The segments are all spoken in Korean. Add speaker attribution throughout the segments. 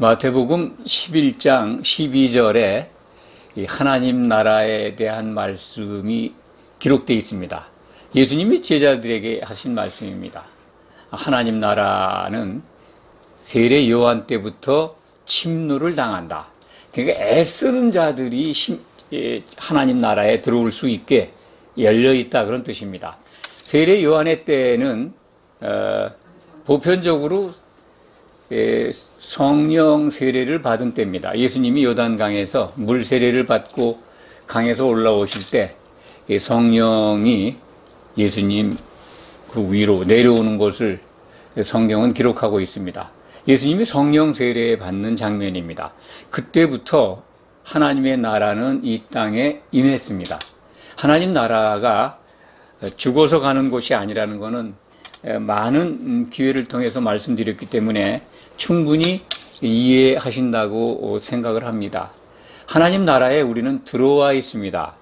Speaker 1: 마태복음 11장 12절에 하나님 나라에 대한 말씀이 기록되어 있습니다. 예수님이 제자들에게 하신 말씀입니다. 하나님 나라는 세례 요한 때부터 침노를 당한다. 그러니까 애쓰는 자들이 하나님 나라에 들어올 수 있게 열려있다, 그런 뜻입니다. 세례 요한의 때는 보편적으로 성령 세례를 받은 때입니다. 예수님이 요단강에서 물 세례를 받고 강에서 올라오실 때 성령이 예수님 그 위로 내려오는 것을 성경은 기록하고 있습니다. 예수님이 성령 세례 받는 장면입니다. 그때부터 하나님의 나라는 이 땅에 임했습니다. 하나님 나라가 죽어서 가는 곳이 아니라는 것은 많은 기회를 통해서 말씀드렸기 때문에 충분히 이해하신다고 생각을 합니다. 하나님 나라에 우리는 들어와 있습니다.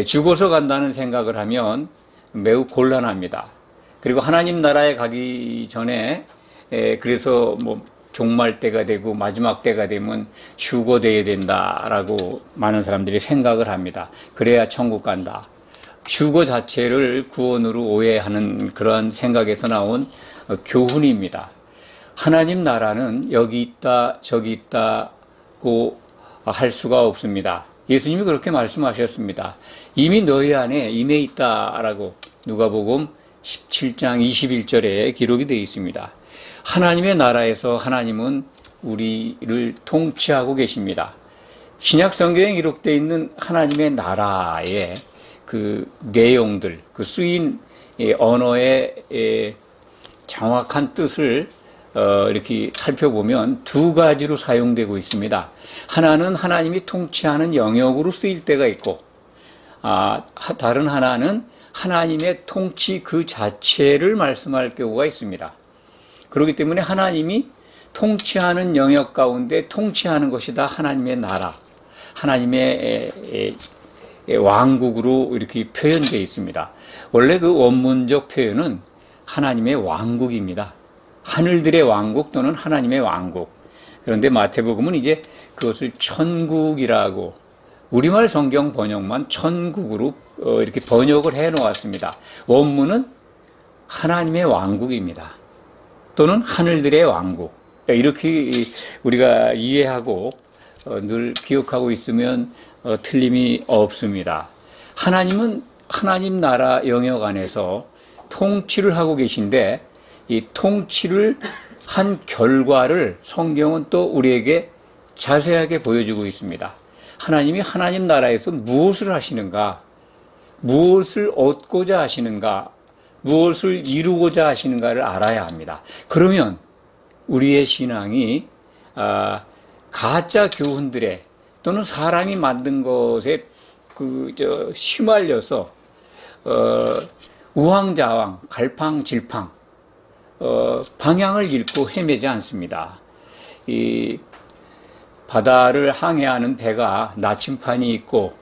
Speaker 1: 죽어서 간다는 생각을 하면 매우 곤란합니다. 그리고 하나님 나라에 가기 전에 그래서 종말 때가 되고 마지막 때가 되면 휴거돼야 된다라고 많은 사람들이 생각을 합니다. 그래야 천국 간다. 휴거 자체를 구원으로 오해하는 그러한 생각에서 나온 교훈입니다. 하나님 나라는 여기 있다 저기 있다고 할 수가 없습니다. 예수님이 그렇게 말씀하셨습니다. 이미 너희 안에 임해 있다라고 누가복음 17장 21절에 기록이 되어 있습니다. 하나님의 나라에서 하나님은 우리를 통치하고 계십니다. 신약 성경에 기록되어 있는 하나님의 나라의 그 내용들, 그 쓰인 언어의 정확한 뜻을 이렇게 살펴보면 두 가지로 사용되고 있습니다. 하나는 하나님이 통치하는 영역으로 쓰일 때가 있고, 다른 하나는 하나님의 통치 그 자체를 말씀할 경우가 있습니다. 그렇기 때문에 하나님이 통치하는 영역 가운데 통치하는 것이 다 하나님의 나라, 하나님의 왕국으로 이렇게 표현되어 있습니다. 원래 그 원문적 표현은 하나님의 왕국입니다. 하늘들의 왕국 또는 하나님의 왕국. 그런데 마태복음은 이제 그것을 천국이라고, 우리말 성경 번역만 천국으로 이렇게 번역을 해 놓았습니다. 원문은 하나님의 왕국입니다. 또는 하늘들의 왕국. 이렇게 우리가 이해하고 늘 기억하고 있으면 틀림이 없습니다. 하나님은 하나님 나라 영역 안에서 통치를 하고 계신데, 이 통치를 한 결과를 성경은 또 우리에게 자세하게 보여주고 있습니다. 하나님이 하나님 나라에서 무엇을 하시는가, 무엇을 얻고자 하시는가, 무엇을 이루고자 하시는가를 알아야 합니다. 그러면 우리의 신앙이 가짜 교훈들에 또는 사람이 만든 것에 휘말려서 우왕좌왕, 갈팡질팡 방향을 잃고 헤매지 않습니다. 이 바다를 항해하는 배가 나침판이 있고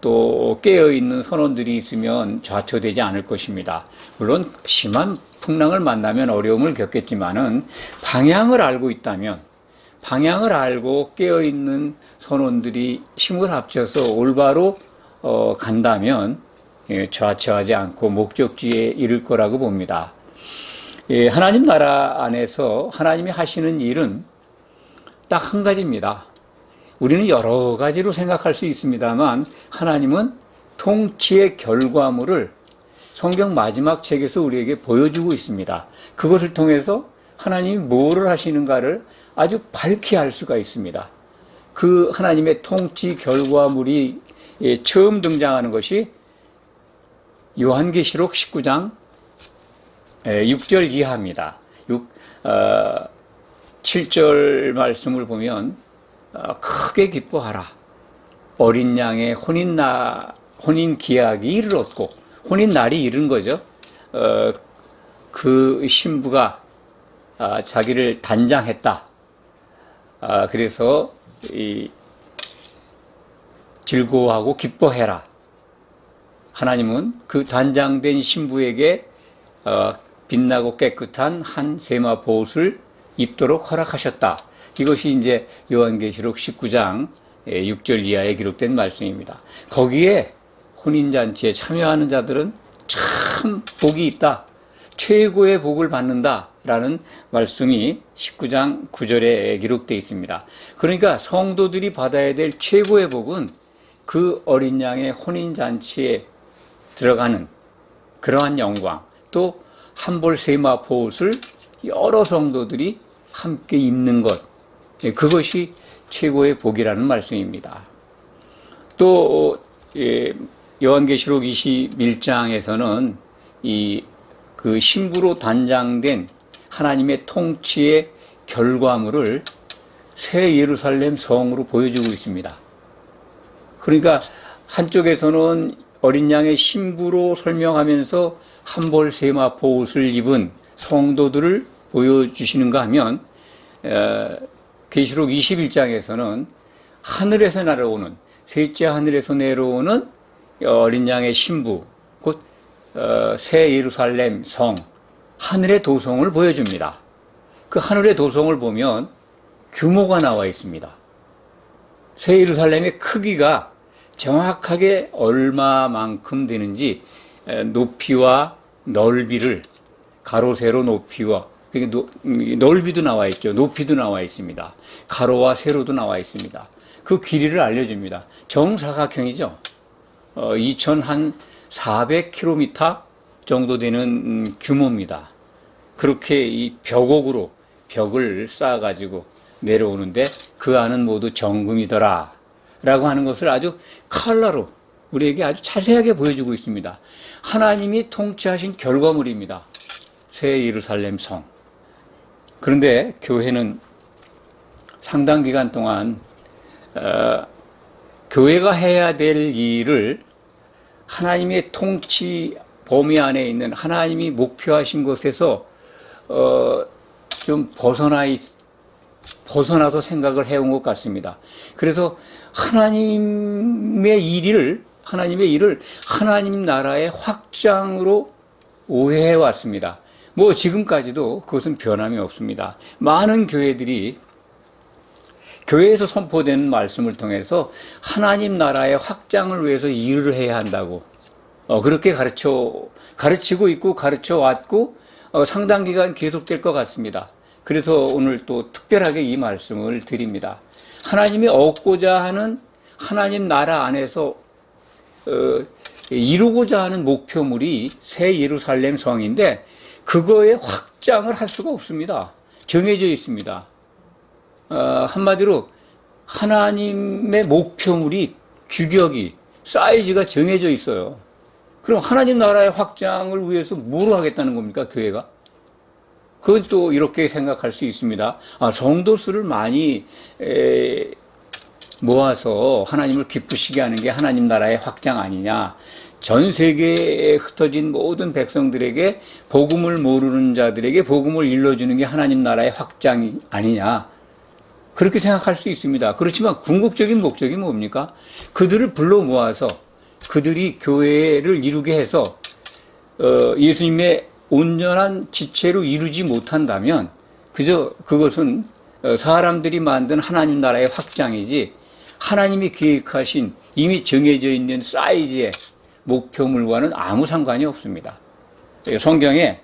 Speaker 1: 또 깨어있는 선원들이 있으면 좌초되지 않을 것입니다. 물론 심한 풍랑을 만나면 어려움을 겪겠지만은 방향을 알고 있다면, 방향을 알고 깨어있는 선원들이 힘을 합쳐서 올바로 간다면 좌초하지 않고 목적지에 이를 거라고 봅니다. 하나님 나라 안에서 하나님이 하시는 일은 딱 한 가지입니다. 우리는 여러 가지로 생각할 수 있습니다만 하나님은 통치의 결과물을 성경 마지막 책에서 우리에게 보여주고 있습니다. 그것을 통해서 하나님이 뭐를 하시는가를 아주 밝히 알 수가 있습니다. 그 하나님의 통치 결과물이 처음 등장하는 것이 요한계시록 19장 6절 이하입니다. 7절 말씀을 보면 크게 기뻐하라. 어린 양의 혼인 기약이 이르렀고, 혼인 날이 이른 거죠. 그 신부가 자기를 단장했다. 그래서 즐거워하고 기뻐해라. 하나님은 그 단장된 신부에게 빛나고 깨끗한 한 세마포 옷을 입도록 허락하셨다. 이것이 이제 요한계시록 19장 6절 이하에 기록된 말씀입니다. 거기에 혼인잔치에 참여하는 자들은 참 복이 있다. 최고의 복을 받는다라는 말씀이 19장 9절에 기록되어 있습니다. 그러니까 성도들이 받아야 될 최고의 복은 그 어린 양의 혼인잔치에 들어가는 그러한 영광, 또 한벌 세마포 옷을 여러 성도들이 함께 입는 것, 그것이 최고의 복이라는 말씀입니다. 또 요한계시록 21장에서는 그 신부로 단장된 하나님의 통치의 결과물을 새 예루살렘 성으로 보여주고 있습니다. 그러니까 한쪽에서는 어린 양의 신부로 설명하면서 한벌 세마포 옷을 입은 성도들을 보여주시는가 하면 계시록 21장에서는 하늘에서 날아오는, 셋째 하늘에서 내려오는 어린 양의 신부, 곧 새 예루살렘 성, 하늘의 도성을 보여줍니다. 그 하늘의 도성을 보면 규모가 나와 있습니다. 새 예루살렘의 크기가 정확하게 얼마만큼 되는지 높이와 넓이를 가로 세로 높이와 넓이도 나와 있죠. 높이도 나와 있습니다. 가로와 세로도 나와 있습니다. 그 길이를 알려줍니다. 정사각형이죠. 2,400km 정도 되는 규모입니다. 그렇게 이 벽옥으로 벽을 쌓아가지고 내려오는데 그 안은 모두 정금이더라 라고 하는 것을 아주 컬러로 우리에게 아주 자세하게 보여주고 있습니다. 하나님이 통치하신 결과물입니다. 새 예루살렘 성. 그런데 교회는 상당 기간 동안 교회가 해야 될 일을 하나님의 통치 범위 안에 있는 하나님이 목표하신 것에서 좀 벗어나서 생각을 해온 것 같습니다. 그래서 하나님의 일을 하나님 나라의 확장으로 오해해 왔습니다. 뭐 지금까지도 그것은 변함이 없습니다. 많은 교회들이 교회에서 선포되는 말씀을 통해서 하나님 나라의 확장을 위해서 일을 해야 한다고 그렇게 가르치고 있고 가르쳐 왔고 상당 기간 계속될 것 같습니다. 그래서 오늘 또 특별하게 이 말씀을 드립니다. 하나님이 얻고자 하는 하나님 나라 안에서 이루고자 하는 목표물이 새 예루살렘 성인데 그거의 확장을 할 수가 없습니다. 정해져 있습니다. 한마디로 하나님의 목표물이 규격이 사이즈가 정해져 있어요. 그럼 하나님 나라의 확장을 위해서 뭘 하겠다는 겁니까, 교회가? 그건 또 이렇게 생각할 수 있습니다. 성도 수를 많이 모아서 하나님을 기쁘시게 하는 게 하나님 나라의 확장 아니냐. 전 세계에 흩어진 모든 백성들에게 복음을 모르는 자들에게 복음을 일러주는 게 하나님 나라의 확장이 아니냐. 그렇게 생각할 수 있습니다. 그렇지만 궁극적인 목적이 뭡니까? 그들을 불러 모아서 그들이 교회를 이루게 해서 예수님의 온전한 지체로 이루지 못한다면 그저 그것은 사람들이 만든 하나님 나라의 확장이지 하나님이 계획하신 이미 정해져 있는 사이즈의 목표물과는 아무 상관이 없습니다. 성경에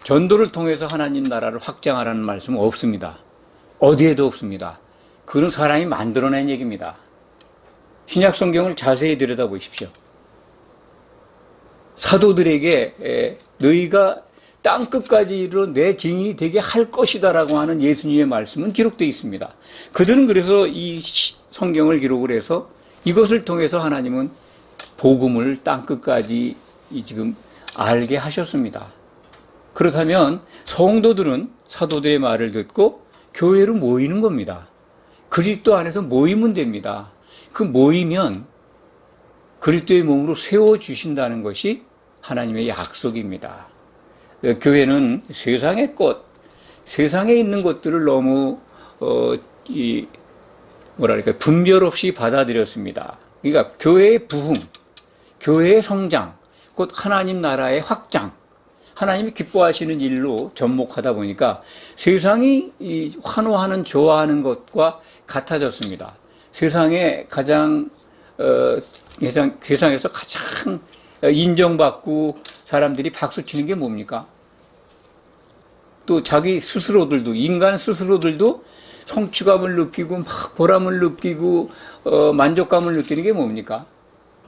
Speaker 1: 전도를 통해서 하나님 나라를 확장하라는 말씀은 없습니다. 어디에도 없습니다. 그건 사람이 만들어낸 얘기입니다. 신약 성경을 자세히 들여다보십시오. 사도들에게 너희가 땅끝까지 이르러 내 증인이 되게 할 것이다라고 하는 예수님의 말씀은 기록되어 있습니다. 그들은 그래서 이 성경을 기록을 해서 이것을 통해서 하나님은 복음을 땅끝까지 지금 알게 하셨습니다. 그렇다면 성도들은 사도들의 말을 듣고 교회로 모이는 겁니다. 그리스도 안에서 모이면 됩니다. 그 모이면 그리스도의 몸으로 세워주신다는 것이 하나님의 약속입니다. 교회는 세상의 것, 세상에 있는 것들을 너무 분별 없이 받아들였습니다. 그러니까 교회의 부흥, 교회의 성장, 곧 하나님 나라의 확장, 하나님이 기뻐하시는 일로 접목하다 보니까 세상이 이 환호하는, 좋아하는 것과 같아졌습니다. 세상에 가장 세상에서 가장 인정받고 사람들이 박수치는 게 뭡니까? 또 자기 스스로들도, 인간 스스로들도 성취감을 느끼고 막 보람을 느끼고 만족감을 느끼는 게 뭡니까?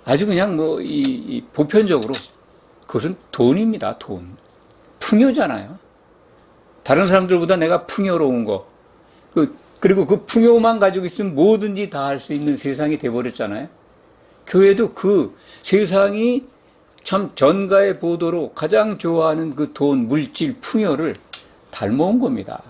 Speaker 1: 아주 그냥 뭐 이 보편적으로 그것은 돈입니다. 돈. 풍요잖아요. 다른 사람들보다 내가 풍요로운 거. 그리고 그 풍요만 가지고 있으면 뭐든지 다 할 수 있는 세상이 돼버렸잖아요. 교회도 그 세상이 참 전가의 보도로 가장 좋아하는 그 돈, 물질, 풍요를 닮아온 겁니다.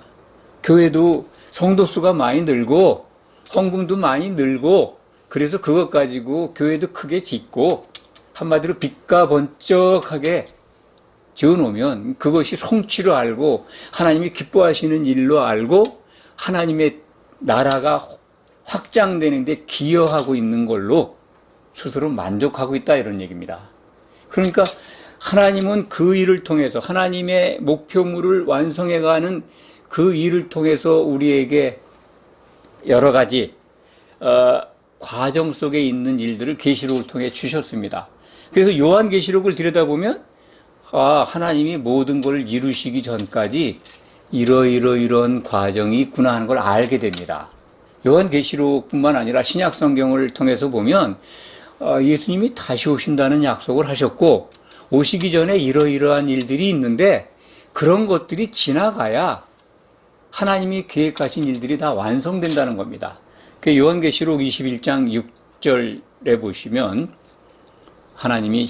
Speaker 1: 교회도 성도 수가 많이 늘고 헌금도 많이 늘고 그래서 그것 가지고 교회도 크게 짓고 한마디로 빛과 번쩍하게 지어놓으면 그것이 성취로 알고 하나님이 기뻐하시는 일로 알고 하나님의 나라가 확장되는데 기여하고 있는 걸로 스스로 만족하고 있다 이런 얘기입니다. 그러니까 하나님은 그 일을 통해서 하나님의 목표물을 완성해가는 그 일을 통해서 우리에게 여러 가지 과정 속에 있는 일들을 계시록을 통해 주셨습니다. 그래서 요한계시록을 들여다보면 하나님이 모든 걸 이루시기 전까지 이러이러이런 과정이 있구나 하는 걸 알게 됩니다. 요한계시록뿐만 아니라 신약성경을 통해서 보면 예수님이 다시 오신다는 약속을 하셨고 오시기 전에 이러이러한 일들이 있는데 그런 것들이 지나가야 하나님이 계획하신 일들이 다 완성된다는 겁니다. 그 요한계시록 21장 6절에 보시면 하나님이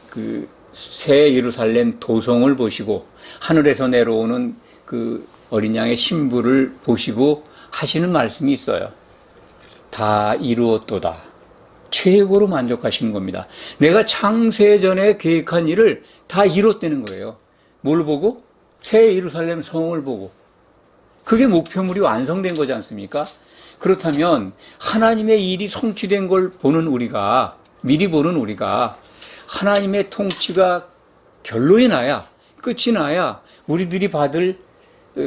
Speaker 1: 그 새 예루살렘 도성을 보시고 하늘에서 내려오는 그 어린 양의 신부를 보시고 하시는 말씀이 있어요. 다 이루었도다. 최고로 만족하시는 겁니다. 내가 창세 전에 계획한 일을 다 이뤘다는 거예요. 뭘 보고? 새 예루살렘 성을 보고. 그게 목표물이 완성된 거지 않습니까? 그렇다면 하나님의 일이 성취된 걸 보는 우리가, 미리 보는 우리가 하나님의 통치가 결론이 나야, 끝이 나야 우리들이 받을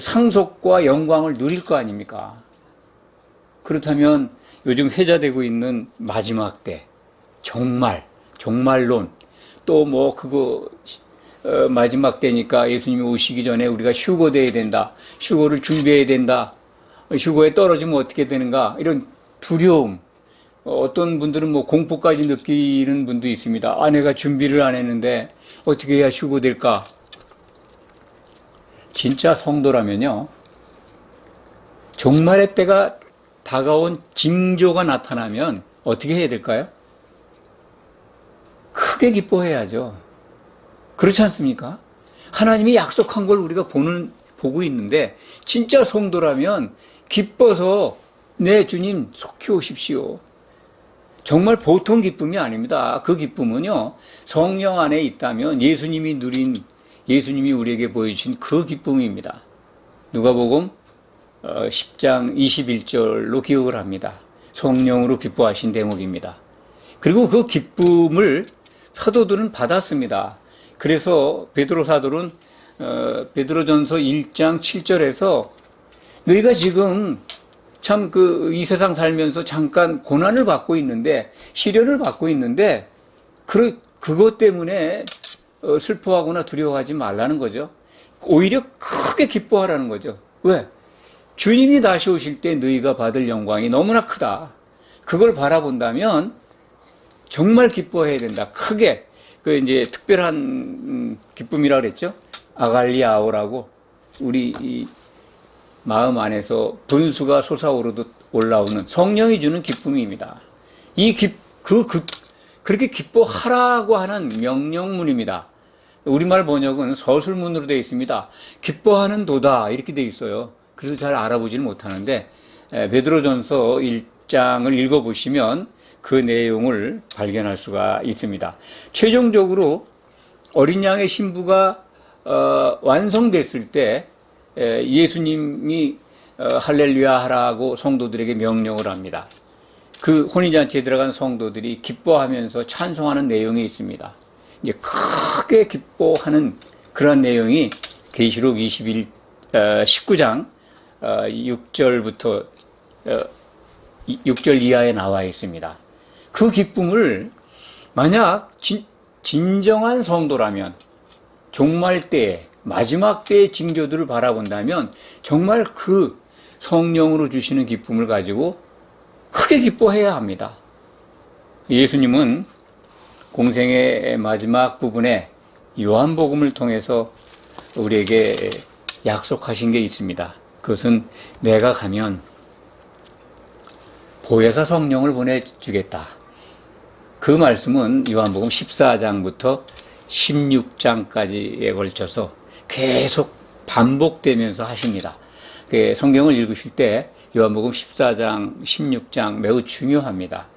Speaker 1: 상속과 영광을 누릴 거 아닙니까? 그렇다면 요즘 회자되고 있는 마지막 때, 종말론, 또 뭐 그거 마지막 때니까 예수님이 오시기 전에 우리가 휴거돼야 된다, 휴거를 준비해야 된다, 휴거에 떨어지면 어떻게 되는가, 이런 두려움, 어떤 분들은 뭐 공포까지 느끼는 분도 있습니다. 내가 준비를 안 했는데 어떻게 해야 휴거될까? 진짜 성도라면요, 종말의 때가 다가온 징조가 나타나면 어떻게 해야 될까요? 크게 기뻐해야죠. 그렇지 않습니까? 하나님이 약속한 걸 우리가 보고 있는데 진짜 성도라면 기뻐서 네 주님 속히 오십시오. 정말 보통 기쁨이 아닙니다. 그 기쁨은요, 성령 안에 있다면 예수님이 우리에게 보여주신 그 기쁨입니다. 누가복음 10장 21절로 기억을 합니다. 성령으로 기뻐하신 대목입니다. 그리고 그 기쁨을 사도들은 받았습니다. 그래서 베드로 사도는 베드로전서 1장 7절에서 너희가 지금 참 이 세상 살면서 잠깐 고난을 받고 있는데, 시련을 받고 있는데 그것 때문에 슬퍼하거나 두려워하지 말라는 거죠. 오히려 크게 기뻐하라는 거죠. 왜? 주님이 다시 오실 때 너희가 받을 영광이 너무나 크다. 그걸 바라본다면 정말 기뻐해야 된다. 크게. 이제 특별한 기쁨이라고 그랬죠. 아갈리아오라고 우리 이 마음 안에서 분수가 솟아오르듯 올라오는 성령이 주는 기쁨입니다. 그렇게 기뻐하라고 하는 명령문입니다. 우리말 번역은 서술문으로 되어 있습니다. 기뻐하는 도다 이렇게 되어 있어요. 그래서 잘 알아보지는 못하는데 베드로전서 1장을 읽어보시면 그 내용을 발견할 수가 있습니다. 최종적으로 어린 양의 신부가 완성됐을 때 예수님이 할렐루야 하라고 성도들에게 명령을 합니다. 그 혼인잔치에 들어간 성도들이 기뻐하면서 찬송하는 내용이 있습니다. 이제 크게 기뻐하는 그런 내용이 계시록 19장 6절부터 6절 이하에 나와 있습니다. 그 기쁨을 만약 진정한 성도라면 종말 때에 마지막 때의 징조들을 바라본다면 정말 그 성령으로 주시는 기쁨을 가지고 크게 기뻐해야 합니다. 예수님은 공생의 마지막 부분에 요한복음을 통해서 우리에게 약속하신 게 있습니다. 그것은 내가 가면 보혜사 성령을 보내주겠다. 그 말씀은 요한복음 14장부터 16장까지에 걸쳐서 계속 반복되면서 하십니다. 성경을 읽으실 때 요한복음 14장, 16장 매우 중요합니다.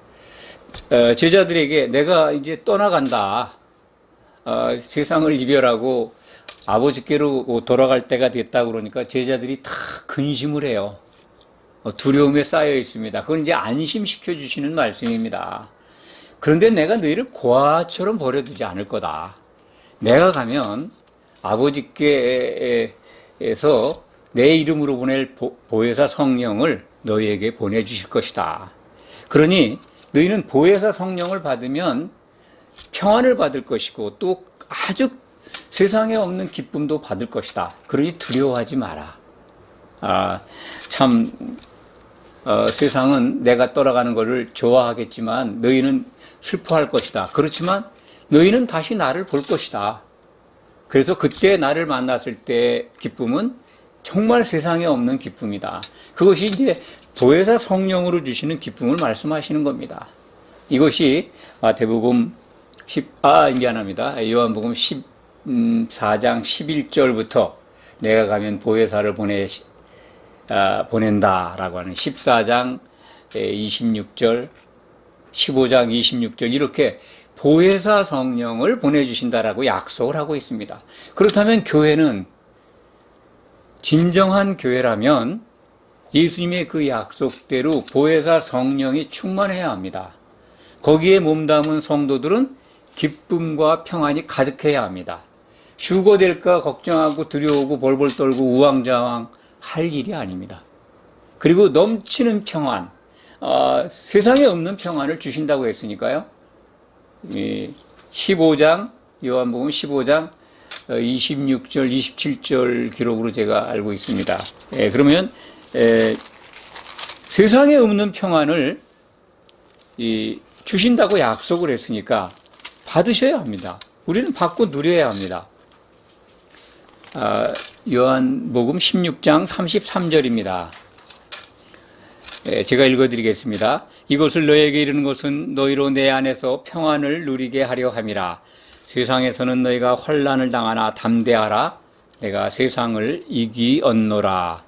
Speaker 1: 제자들에게 내가 이제 떠나간다. 세상을 이별하고 아버지께로 돌아갈 때가 됐다 그러니까 제자들이 다 근심을 해요. 두려움에 쌓여 있습니다. 그건 이제 안심시켜 주시는 말씀입니다. 그런데 내가 너희를 고아처럼 버려두지 않을 거다. 내가 가면 아버지께서 내 이름으로 보낼 보혜사 성령을 너희에게 보내주실 것이다. 그러니 너희는 보혜사 성령을 받으면 평안을 받을 것이고 또 아주 세상에 없는 기쁨도 받을 것이다. 그러니 두려워하지 마라. 세상은 내가 떠나가는 것을 좋아하겠지만 너희는 슬퍼할 것이다. 그렇지만 너희는 다시 나를 볼 것이다. 그래서 그때 나를 만났을 때 기쁨은 정말 세상에 없는 기쁨이다. 그것이 이제 보혜사 성령으로 주시는 기쁨을 말씀하시는 겁니다. 이것이 마태복음 요한복음 14장 11절부터 내가 가면 보혜사를 보낸다라고 하는 14장 26절, 15장 26절 이렇게 보혜사 성령을 보내주신다라고 약속을 하고 있습니다. 그렇다면 교회는 진정한 교회라면 예수님의 그 약속대로 보혜사 성령이 충만해야 합니다. 거기에 몸담은 성도들은 기쁨과 평안이 가득해야 합니다. 휴거될까 걱정하고 두려워하고 벌벌 떨고 우왕좌왕 할 일이 아닙니다. 그리고 넘치는 평안, 세상에 없는 평안을 주신다고 했으니까요. 15장, 요한복음 15장 26절, 27절 기록으로 제가 알고 있습니다. 그러면 세상에 없는 평안을 주신다고 약속을 했으니까 받으셔야 합니다. 우리는 받고 누려야 합니다. 요한복음 16장 33절입니다. 제가 읽어드리겠습니다. 이것을 너에게 이르는 것은 너희로 내 안에서 평안을 누리게 하려 함이라. 세상에서는 너희가 환난을 당하나 담대하라. 내가 세상을 이기었노라.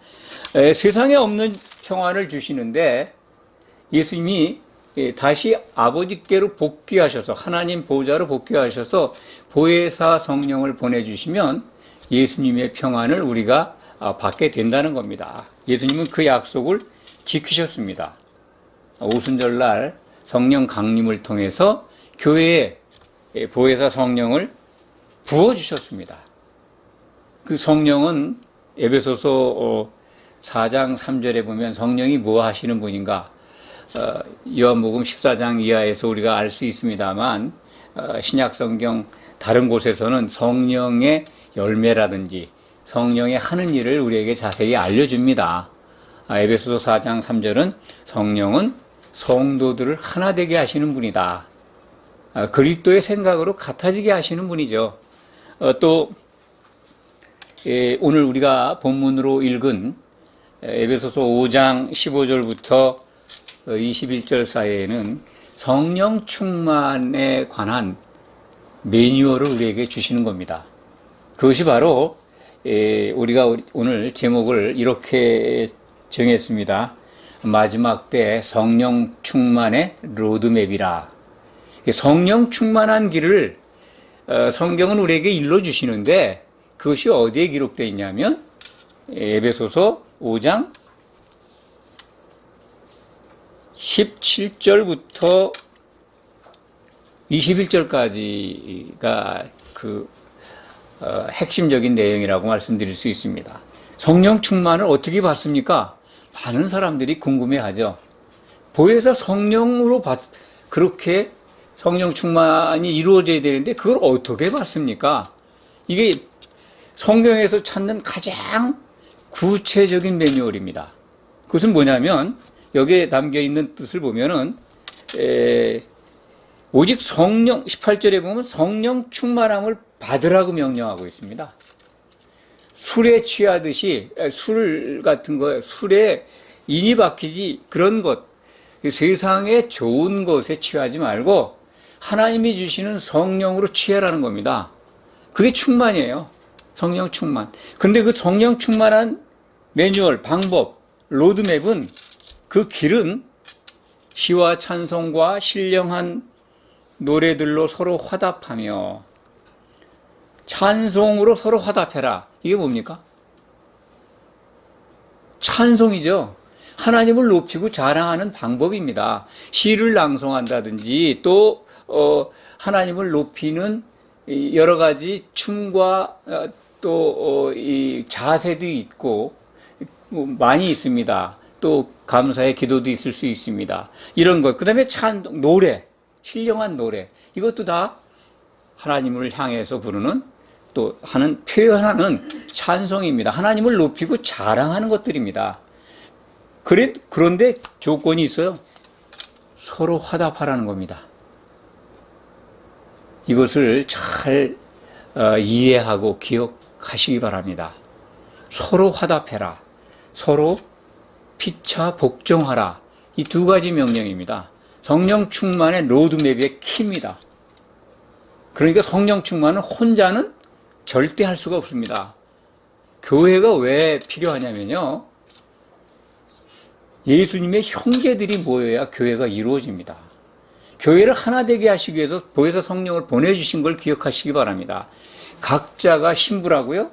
Speaker 1: 세상에 없는 평안을 주시는데 예수님이 다시 아버지께로 복귀하셔서 하나님 보좌로 복귀하셔서 보혜사 성령을 보내주시면 예수님의 평안을 우리가 받게 된다는 겁니다. 예수님은 그 약속을 지키셨습니다. 오순절날 성령 강림을 통해서 교회에 보혜사 성령을 부어주셨습니다. 그 성령은 에베소서 4장 3절에 보면 성령이 뭐 하시는 분인가? 요한복음 14장 이하에서 우리가 알 수 있습니다만 신약성경 다른 곳에서는 성령의 열매라든지 성령의 하는 일을 우리에게 자세히 알려줍니다. 에베소서 4장 3절은 성령은 성도들을 하나 되게 하시는 분이다. 그리스도의 생각으로 같아지게 하시는 분이죠. 또 오늘 우리가 본문으로 읽은 에베소서 5장 15절부터 21절 사이에는 성령 충만에 관한 매뉴얼을 우리에게 주시는 겁니다. 그것이 바로 우리가 오늘 제목을 이렇게 정했습니다. 마지막 때 성령 충만의 로드맵이라. 성령 충만한 길을 성경은 우리에게 일러주시는데 그것이 어디에 기록되어 있냐면 에베소서 5장 17절부터 21절까지가 핵심적인 내용이라고 말씀드릴 수 있습니다. 성령 충만을 어떻게 받습니까? 많은 사람들이 궁금해하죠. 보혜사 성령으로 그렇게 성령 충만이 이루어져야 되는데 그걸 어떻게 받습니까? 이게 성경에서 찾는 가장 구체적인 매뉴얼입니다. 그것은 뭐냐면 여기에 담겨 있는 뜻을 보면은 오직 성령 18절에 보면 성령 충만함을 받으라고 명령하고 있습니다. 술에 취하듯이 술 같은 거 술에 인이 박히지 그런 것 세상의 좋은 것에 취하지 말고 하나님이 주시는 성령으로 취하라는 겁니다. 그게 충만이에요. 성령 충만. 그런데 그 성령 충만한 매뉴얼, 방법, 로드맵은 그 길은 시와 찬송과 신령한 노래들로 서로 화답하며 찬송으로 서로 화답해라. 이게 뭡니까? 찬송이죠. 하나님을 높이고 자랑하는 방법입니다. 시를 낭송한다든지 또 하나님을 높이는 여러 가지 춤과 또 이 자세도 있고 많이 있습니다. 또 감사의 기도도 있을 수 있습니다. 이런 것. 그 다음에 노래, 신령한 노래. 이것도 다 하나님을 향해서 부르는 또 표현하는 찬송입니다. 하나님을 높이고 자랑하는 것들입니다. 그런데 조건이 있어요. 서로 화답하라는 겁니다. 이것을 잘 이해하고 기억하시기 바랍니다. 서로 화답해라. 서로 피차 복종하라. 이 두 가지 명령입니다. 성령 충만의 로드맵의 키입니다. 그러니까 성령 충만은 혼자는 절대 할 수가 없습니다. 교회가 왜 필요하냐면요. 예수님의 형제들이 모여야 교회가 이루어집니다. 교회를 하나 되게 하시기 위해서 보혜사 성령을 보내주신 걸 기억하시기 바랍니다. 각자가 신부라고요?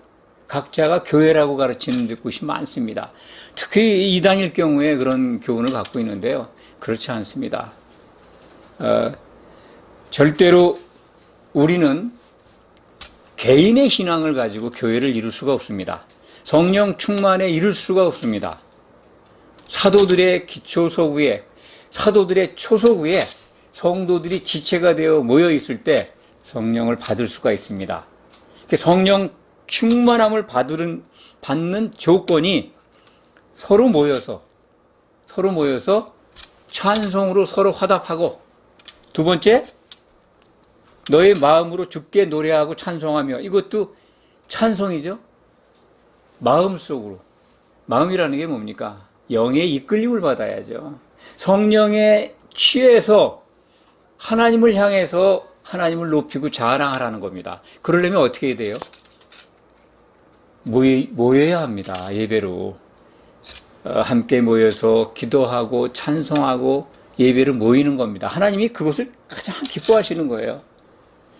Speaker 1: 각자가 교회라고 가르치는 곳이 많습니다. 특히 이단일 경우에 그런 교훈을 갖고 있는데요. 그렇지 않습니다. 절대로 우리는 개인의 신앙을 가지고 교회를 이룰 수가 없습니다. 성령 충만에 이룰 수가 없습니다. 사도들의 기초소구에, 사도들의 초소구에 성도들이 지체가 되어 모여 있을 때 성령을 받을 수가 있습니다. 성령 충만함을 받는 조건이 서로 모여서 찬송으로 서로 화답하고, 두 번째, 너의 마음으로 주께 노래하고 찬송하며, 이것도 찬송이죠. 마음속으로. 마음이라는 게 뭡니까? 영의 이끌림을 받아야죠. 성령에 취해서 하나님을 향해서 하나님을 높이고 자랑하라는 겁니다. 그러려면 어떻게 해야 돼요? 모여야 합니다. 예배로. 함께 모여서 기도하고 찬송하고 예배를 모이는 겁니다. 하나님이 그것을 가장 기뻐하시는 거예요.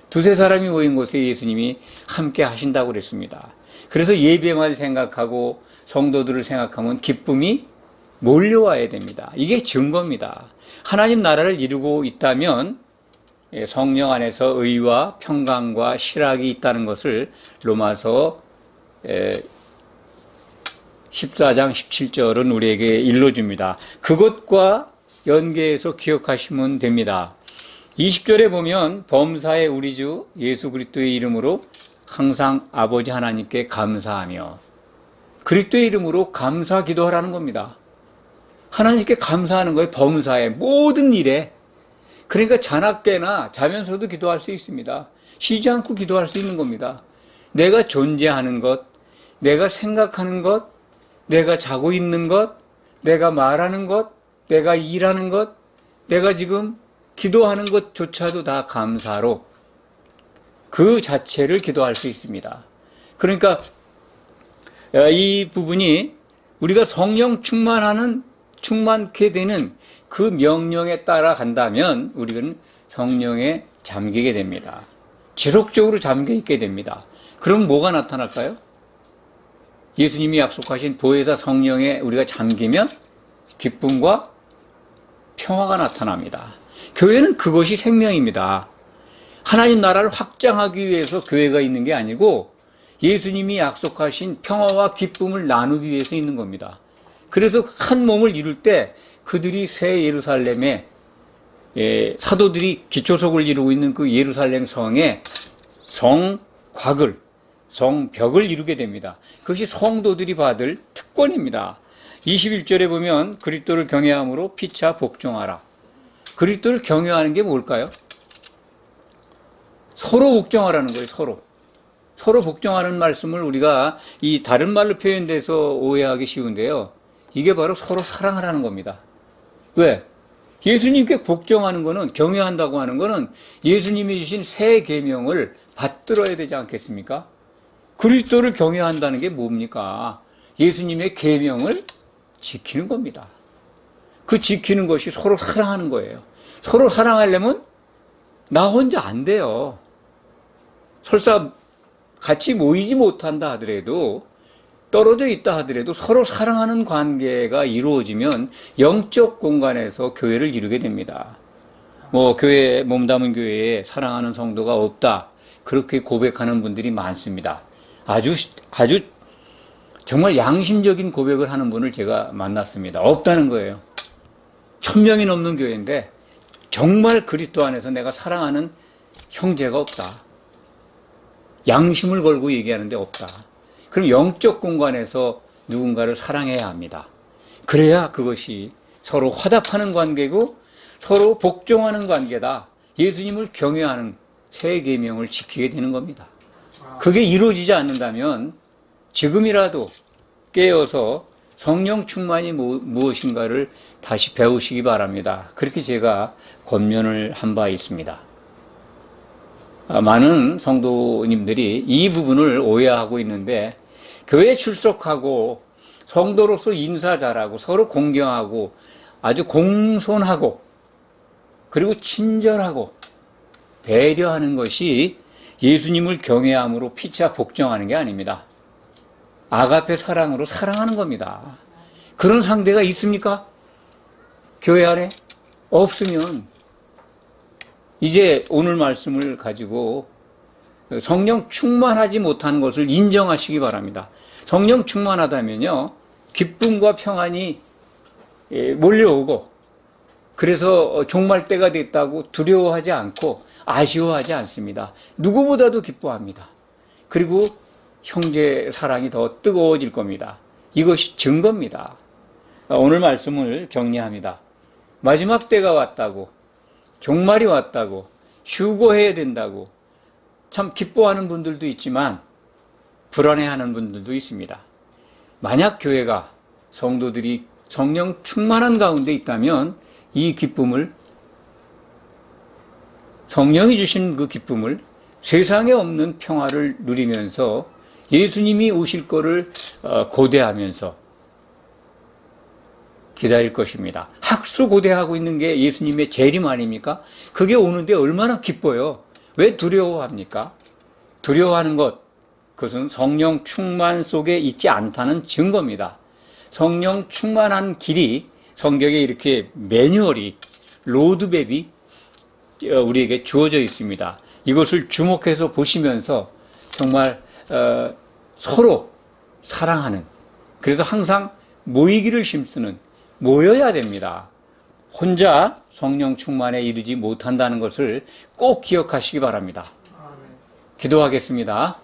Speaker 1: 두세 사람이 모인 곳에 예수님이 함께 하신다고 그랬습니다. 그래서 예배만 생각하고 성도들을 생각하면 기쁨이 몰려와야 됩니다. 이게 증거입니다. 하나님 나라를 이루고 있다면 성령 안에서 의와 평강과 실학이 있다는 것을 로마서 14장 17절은 우리에게 일러줍니다. 그것과 연계해서 기억하시면 됩니다. 20절에 보면 범사의 우리 주 예수 그리스도의 이름으로 항상 아버지 하나님께 감사하며, 그리스도의 이름으로 감사 기도하라는 겁니다. 하나님께 감사하는 거예요. 범사의 모든 일에. 그러니까 자나깨나 자면서도 기도할 수 있습니다. 쉬지 않고 기도할 수 있는 겁니다. 내가 존재하는 것, 내가 생각하는 것, 내가 자고 있는 것, 내가 말하는 것, 내가 일하는 것, 내가 지금 기도하는 것조차도 다 감사로 그 자체를 기도할 수 있습니다. 그러니까 이 부분이 우리가 성령 충만케 되는 그 명령에 따라간다면 우리는 성령에 잠기게 됩니다. 지속적으로 잠겨 있게 됩니다. 그럼 뭐가 나타날까요? 예수님이 약속하신 보혜사 성령에 우리가 잠기면 기쁨과 평화가 나타납니다. 교회는 그것이 생명입니다. 하나님 나라를 확장하기 위해서 교회가 있는 게 아니고 예수님이 약속하신 평화와 기쁨을 나누기 위해서 있는 겁니다. 그래서 한 몸을 이룰 때 그들이 새 예루살렘에 사도들이 기초석을 이루고 있는 그 예루살렘 성에 성곽을, 성벽을 이루게 됩니다. 그것이 성도들이 받을 특권입니다. 21절에 보면 그리스도를 경외함으로 피차 복종하라. 그리스도를 경외하는 게 뭘까요? 서로 복종하라는 거예요. 서로 복종하는 말씀을 우리가 이 다른 말로 표현돼서 오해하기 쉬운데요. 이게 바로 서로 사랑하라는 겁니다. 왜? 예수님께 복종하는 거는, 경외한다고 하는 거는 예수님이 주신 새 계명을 받들어야 되지 않겠습니까? 그리스도를 경외한다는 게 뭡니까? 예수님의 계명을 지키는 겁니다. 그 지키는 것이 서로 사랑하는 거예요. 서로 사랑하려면 나 혼자 안 돼요. 설사 같이 모이지 못한다 하더라도, 떨어져 있다 하더라도 서로 사랑하는 관계가 이루어지면 영적 공간에서 교회를 이루게 됩니다. 교회에, 몸담은 교회에 사랑하는 성도가 없다, 그렇게 고백하는 분들이 많습니다. 아주 정말 양심적인 고백을 하는 분을 제가 만났습니다. 없다는 거예요. 1000명이 넘는 교회인데 정말 그리스도 안에서 내가 사랑하는 형제가 없다. 양심을 걸고 얘기하는데 없다. 그럼 영적 공간에서 누군가를 사랑해야 합니다. 그래야 그것이 서로 화답하는 관계고 서로 복종하는 관계다. 예수님을 경외하는 새 계명을 지키게 되는 겁니다. 그게 이루어지지 않는다면 지금이라도 깨어서 성령 충만이 무엇인가를 다시 배우시기 바랍니다. 그렇게 제가 권면을 한 바 있습니다. 많은 성도님들이 이 부분을 오해하고 있는데, 교회 출석하고 성도로서 인사 잘하고 서로 공경하고 아주 공손하고 그리고 친절하고 배려하는 것이 예수님을 경외함으로 피차 복종하는 게 아닙니다. 아가페 사랑으로 사랑하는 겁니다. 그런 상대가 있습니까? 교회 안에? 없으면 이제 오늘 말씀을 가지고 성령 충만하지 못한 것을 인정하시기 바랍니다. 성령 충만하다면요, 기쁨과 평안이 몰려오고, 그래서 종말 때가 됐다고 두려워하지 않고 아쉬워하지 않습니다. 누구보다도 기뻐합니다. 그리고 형제 사랑이 더 뜨거워질 겁니다. 이것이 증거입니다. 오늘 말씀을 정리합니다. 마지막 때가 왔다고, 종말이 왔다고, 휴거해야 된다고 참 기뻐하는 분들도 있지만 불안해하는 분들도 있습니다. 만약 교회가, 성도들이 성령 충만한 가운데 있다면 이 기쁨을, 성령이 주신 그 기쁨을, 세상에 없는 평화를 누리면서 예수님이 오실 거를 고대하면서 기다릴 것입니다. 학수고대하고 있는 게 예수님의 재림 아닙니까? 그게 오는데 얼마나 기뻐요. 왜 두려워합니까? 두려워하는 것, 그것은 성령 충만 속에 있지 않다는 증거입니다. 성령 충만한 길이 성경에 이렇게 매뉴얼이, 로드맵이 우리에게 주어져 있습니다. 이것을 주목해서 보시면서 정말 서로 사랑하는, 그래서 항상 모이기를 힘쓰는, 모여야 됩니다. 혼자 성령 충만에 이르지 못한다는 것을 꼭 기억하시기 바랍니다. 기도하겠습니다.